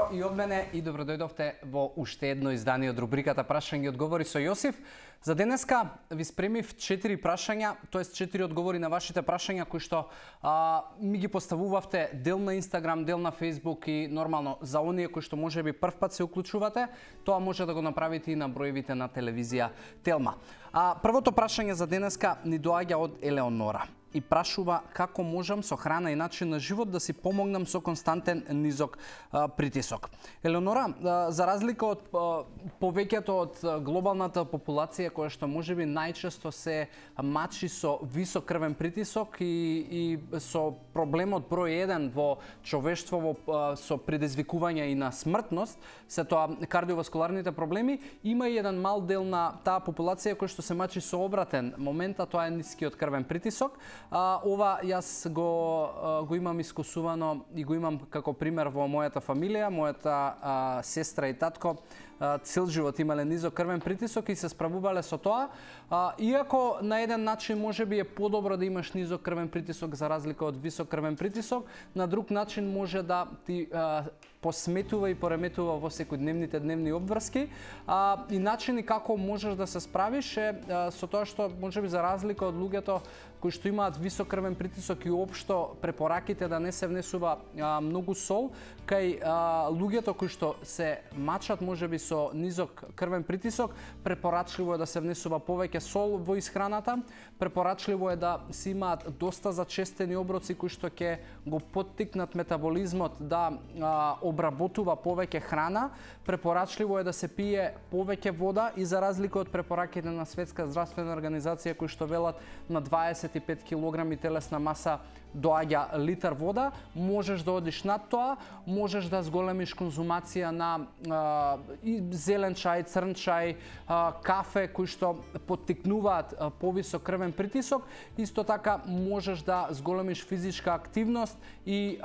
утро и од мене и добро дојдовте во уште едно издание од рубриката Прашања и одговори со Јосиф. За денеска ви спремив 4 прашања, тоест 4 одговори на вашите прашања кои што ми ги поставувавте дел на Инстаграм, дел на Фејсбук и нормално за оние кои што можеби првпат се уклучувате, тоа може да го направите и на броевите на телевизија Телма. Првото прашање за денеска ни доаѓа од Елеонора и прашува како можам со храна и начин на живот да си помогнам со константен низок притисок. Елеонора, за разлика од повеќето од глобалната популација која што можеби најчесто се мачи со висок крвен притисок и со проблемот број 1 во човештво со предизвикување и на смртност, се тоа кардиоваскуларните проблеми, има и еден мал дел на таа популација која што се мачи со обратен момент, а тоа е нискиот крвен притисок. Ова јас го имам искусувано и го имам како пример во мојата фамилија, мојата сестра и татко цел живот имале низок крвен притисок и се справувале со тоа. Иако на еден начин можеби е подобро да имаш низок крвен притисок за разлика од висок крвен притисок, на друг начин може да ти посметува и пореметува во секојдневните дневни обврски. И начини како можеш да се справиш е со тоа што можеби за разлика од луѓето кои што имаат висок крвен притисок и општо препораките да не се внесува многу сол, кај луѓето кои што се мачат можеби со низок крвен притисок, препорачливо е да се внесува повеќе сол во исхраната, препорачливо е да се имаат доста зачестени оброци кои што ќе го поттикнат метаболизмот да обработува повеќе храна, препорачливо е да се пие повеќе вода и за разлика од препораките на Светска здравствена организација кои што велат на 25 килограми телесна маса доаѓа литар вода, можеш да одиш над тоа, можеш да зголемиш конзумација на зелен чај, црн чај, кафе кои што поттикнуваат повисок крвен притисок. Исто така можеш да зголемиш физичка активност и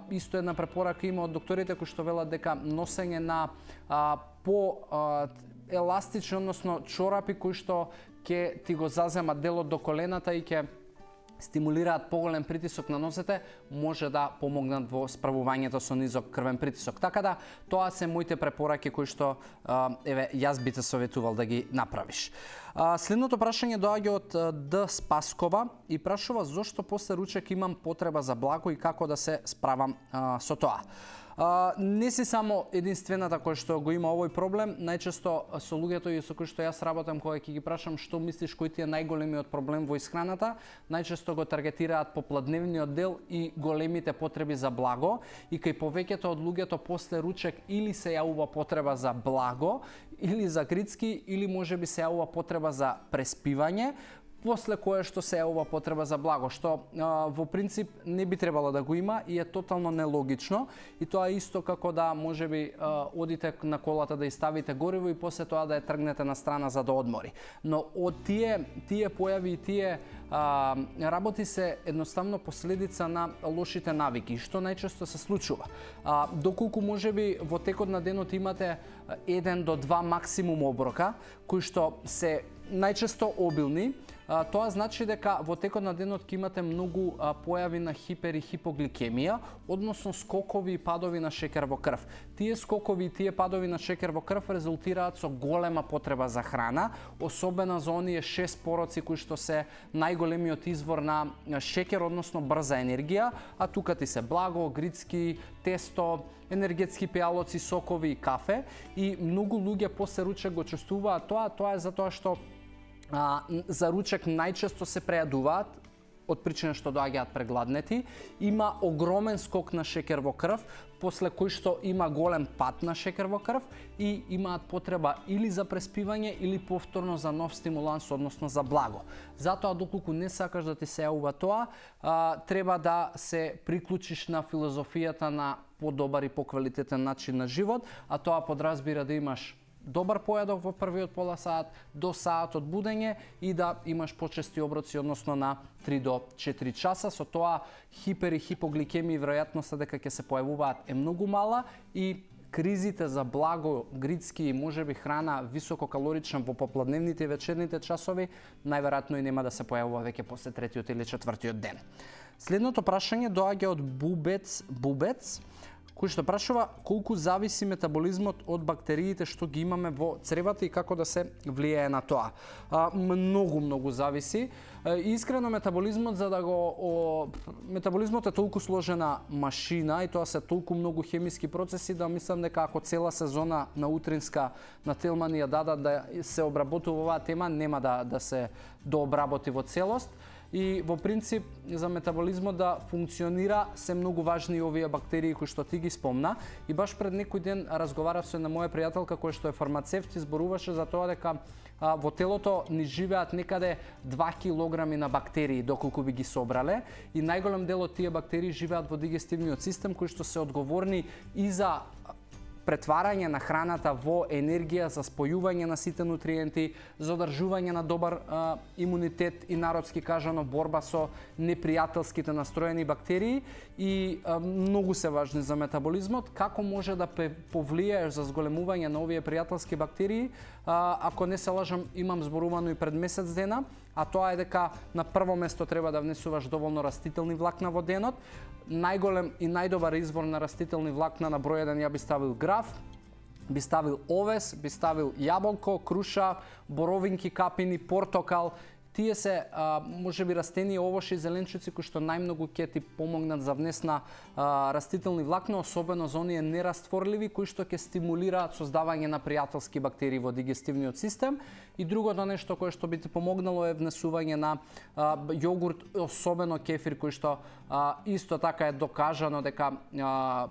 исто една препорака има од докторите кои што велат дека носење на еластични, односно чорапи кои што ќе ти го заземат делот до колената и ќе стимулираат поголем притисок на нозете, може да помогнат во справувањето со низок крвен притисок. Така да, тоа се моите препораки кои што јас би те советувал да ги направиш. Следното прашање доаѓа од Д. Спаскова и прашува зошто после ручек имам потреба за благо и како да се справам со тоа. Не си само единствената која што го има овој проблем, најчесто со луѓето и со кои што јас работам кога ќе ги прашам што мислиш кој ти е најголемиот проблем во исхраната, најчесто го таргетираат попладневниот дел и големите потреби за благо и кај повеќето од луѓето после ручек или се јавува потреба за благо, или за грицки, или можеби се јавува потреба за преспивање, после кое што се јавува потреба за благо, што во принцип не би требало да го има и е тотално нелогично. И тоа е исто како да можеби одите на колата да ставите гориво и после тоа да ја тргнете на страна за да одмори. Но од тие појави и тие работи се едноставно последица на лошите навики, што најчесто се случува. Доколку можеби во текот на денот имате 1 до 2 максимум оброка, кои што се најчесто обилни, тоа значи дека во текот на денот ќе имате многу појави на хипер и хипогликемија, односно скокови и падови на шекер во крв. Тие скокови и тие падови на шекер во крв резултираат со голема потреба за храна, особено за оние 6 пороци кои што се најголемиот извор на шекер, односно брза енергија, а тука ти се благо, грицки, тесто, енергетски пијалоци, сокови и кафе. И многу луѓе после ручек го чувствуваат тоа е затоа што за ручек најчесто се прејадуваат од причина што доаѓаат прегладнети, има огромен скок на шекер во крв, после кој што има голем пат на шекер во крв и имаат потреба или за преспивање или повторно за нов стимуланс, односно за благо. Затоа доколку не сакаш да ти се јавува тоа, треба да се приклучиш на филозофијата на подобар и поквалитетен начин на живот, а тоа подразбира да имаш добар појадок во првиот пола саат до саат од будење и да имаш почести оброци, односно на 3 до 4 часа. Со тоа хипер и хипогликемија веројатноста дека ќе се појавуваат е многу мала и кризите за благо, грицки и можеби храна висококалорична во попладневните и вечерните часови најверојатно и нема да се појавува веќе после третиот или четвртиот ден. Следното прашање доаѓа од Бубец, кој што прашува колку зависи метаболизмот од бактериите што ги имаме во цревата и како да се влијае на тоа. Многу зависи. Искрено метаболизмот метаболизмот е толку сложена машина и тоа се толку многу хемиски процеси да мислам дека ако цела сезона на утринска на Телма ни ја дадат да се обработува оваа тема, нема да се дообработи во целост. И во принцип за метаболизмот да функционира се многу важни овие бактерии кои што ти ги спомна. И баш пред некој ден разговарав со една моја пријателка која што е фармацевт и зборуваше за тоа дека во телото ни живеат некаде 2 килограми на бактерии доколку би ги собрале и најголем дел од тие бактерии живеат во дигестивниот систем кои што се одговорни и за претварање на храната во енергија за спојување на сите нутриенти, за одржување на добар имунитет и народски кажано борба со непријателските настроени бактерии и многу се важни за метаболизмот. Како може да повлијаеш за зголемување на овие пријателски бактерии? Ако не се лажам, имам зборувано и пред месец дена, а тоа е дека на прво место треба да внесуваш доволно растителни влакна во денот. Најголем и најдобар извор на растителни влакна на број 1 ја би ставил граф, би ставил овес, би ставил јаболко, круша, боровинки, капини, портокал. Тие се можеби растени овоши и зеленчуци кои што најмногу ќе ти помогнат за внес на растителни влакна, особено за оние нерастворливи кои што ќе стимулираат создавање на пријателски бактерии во дигестивниот систем. И другото нешто кое што би ти помогнало е внесување на јогурт, особено кефир кој што исто така е докажано дека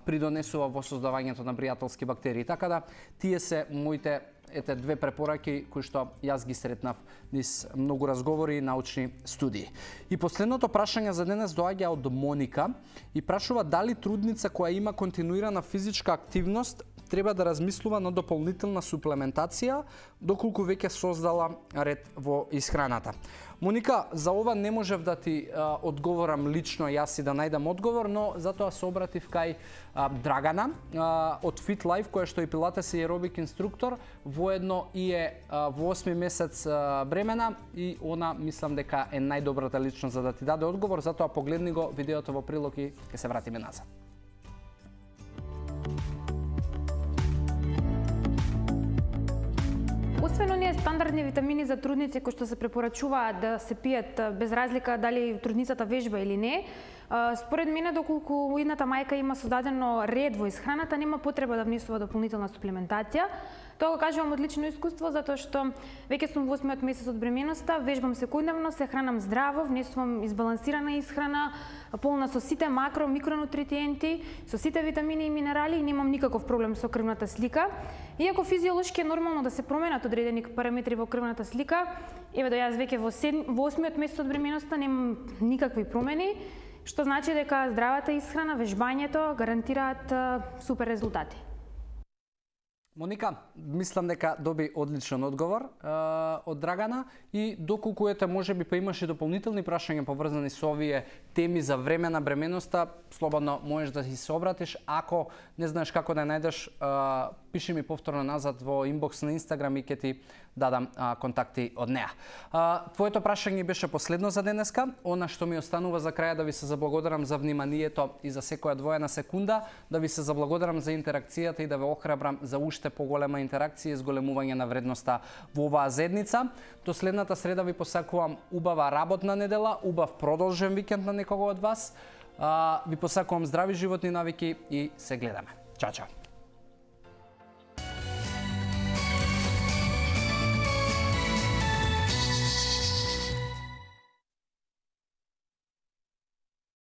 придонесува во создавањето на пријателски бактерии. Така да тие се моите две препораки кои што јас ги сретнав низ многу разговори и научни студии. И последното прашање за денес доаѓа од Моника и прашува дали трудница која има континуирана физичка активност треба да размислува на дополнителна суплементација доколку веќе создала ред во исхраната. Моника, за ова не можев да ти одговорам лично јас и да најдам одговор, но затоа се обратив кај Драгана од Fit Life, која што е пилатес и аеробик инструктор, воедно и е во 8 месец бремена и она мислам дека е најдобрата личност за да ти даде одговор, затоа погледни го видеото во прилог и ќе се вратиме назад. Освен оние стандардни витамини за трудници кои што се препорачуваат да се пијат без разлика дали трудницата вежба или не, според мене доколку едната мајка има создадено ред во исхраната, нема потреба да внесува дополнителна суплементација. Тоа го кажувам од лично искуство затоа што веќе сум во 8-миот месец од бременоста, вежбам секојдневно, се хранам здраво, внесувам избалансирана исхрана, полна со сите макро, микронутриенти, со сите витамини и минерали и немам никаков проблем со крвната слика. Иако физиолошки е нормално да се променат одредени параметри во крвната слика, еве до јас веќе во 8-миот месец од бременоста немам никакви промени, што значи дека здравата исхрана, вежбањето гарантираат супер резултати. Моника, мислам дека доби одличен одговор од Драгана и доколку можеби па имаш и дополнителни прашања поврзани со овие теми за време на бременоста, слободно можеш да си се обратиш. Ако не знаеш како да ја најдеш, пиши ми повторно назад во инбокс на Инстаграм и ќе ти дадам контакти од неа. Твоето прашање беше последно за денеска. Она што ми останува за крај да ви се заблагодарам за вниманието и за секоја одвоена секунда, да ви се заблагодарам за интеракцијата и да ве охрабрам за уште поголема интеракција и зголемување на вредноста во оваа заедница. До следната среда ви посакувам убава работна недела, убав продолжен викенд на некого од вас. Ви посакувам здрави животни навики и се гледаме. Чао, чао.